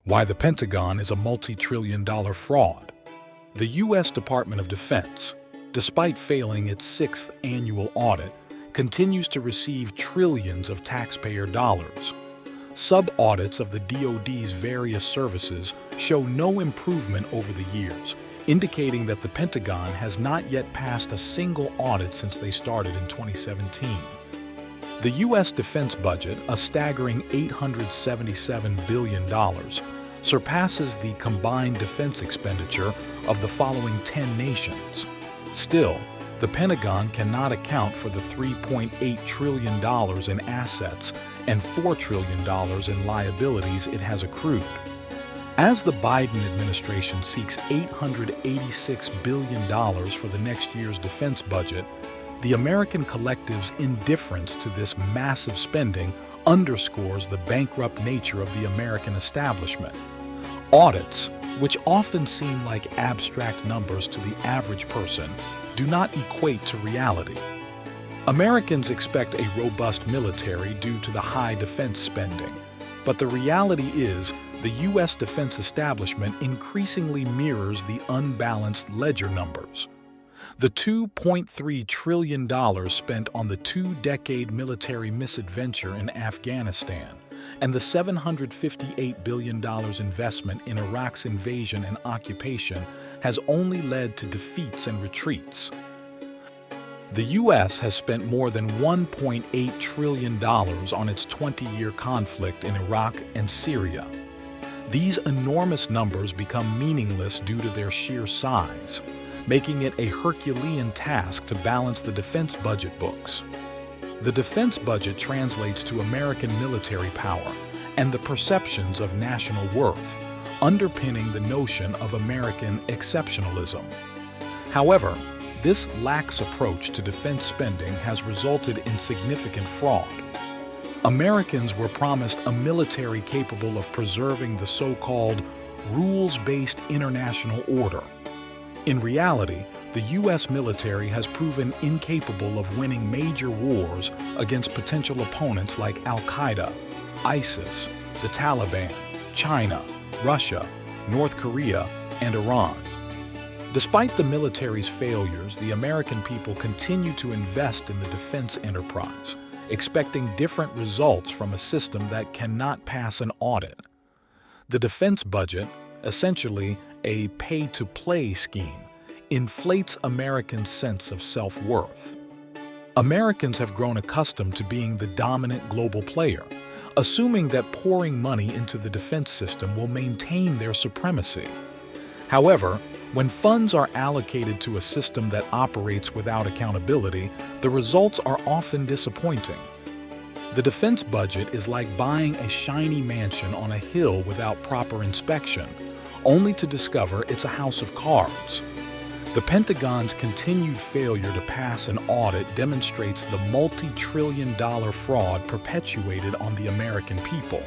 Why the Pentagon is a multi-trillion-dollar fraud. The U.S. Department of Defense, despite failing its 6th annual audit, continues to receive trillions of taxpayer dollars. Sub-audits of the DoD's various services show no improvement over the years, indicating that the Pentagon has not yet passed a single audit since they started in 2017. The U.S. defense budget, a staggering $877 billion, surpasses the combined defense expenditure of the following 10 nations. Still, the Pentagon cannot account for the $3.8 trillion in assets and $4 trillion in liabilities it has accrued. As the Biden administration seeks $886 billion for the next year's defense budget, the American collective's indifference to this massive spending underscores the bankrupt nature of the American establishment. Audits, which often seem like abstract numbers to the average person, do not equate to reality. Americans expect a robust military due to the high defense spending, but the reality is the U.S. defense establishment increasingly mirrors the unbalanced ledger numbers. The $2.3 trillion spent on the 2-decade military misadventure in Afghanistan and the $758 billion investment in Iraq's invasion and occupation has only led to defeats and retreats. The U.S. has spent more than $1.8 trillion on its 20-year conflict in Iraq and Syria. These enormous numbers become meaningless due to their sheer size, making it a Herculean task to balance the defense budget books. The defense budget translates to American military power and the perceptions of national worth, underpinning the notion of American exceptionalism. However, this lax approach to defense spending has resulted in significant fraud. Americans were promised a military capable of preserving the so-called rules-based international order. In reality, the U.S. military has proven incapable of winning major wars against potential opponents like Al-Qaeda, ISIS, the Taliban, China, Russia, North Korea, and Iran. Despite the military's failures, the American people continue to invest in the defense enterprise, expecting different results from a system that cannot pass an audit. The defense budget, essentially a pay-to-play scheme, inflates Americans' sense of self-worth. Americans have grown accustomed to being the dominant global player, assuming that pouring money into the defense system will maintain their supremacy. However, when funds are allocated to a system that operates without accountability, the results are often disappointing. The defense budget is like buying a shiny mansion on a hill without proper inspection, only to discover it's a house of cards. The Pentagon's continued failure to pass an audit demonstrates the multi-trillion-dollar fraud perpetuated on the American people.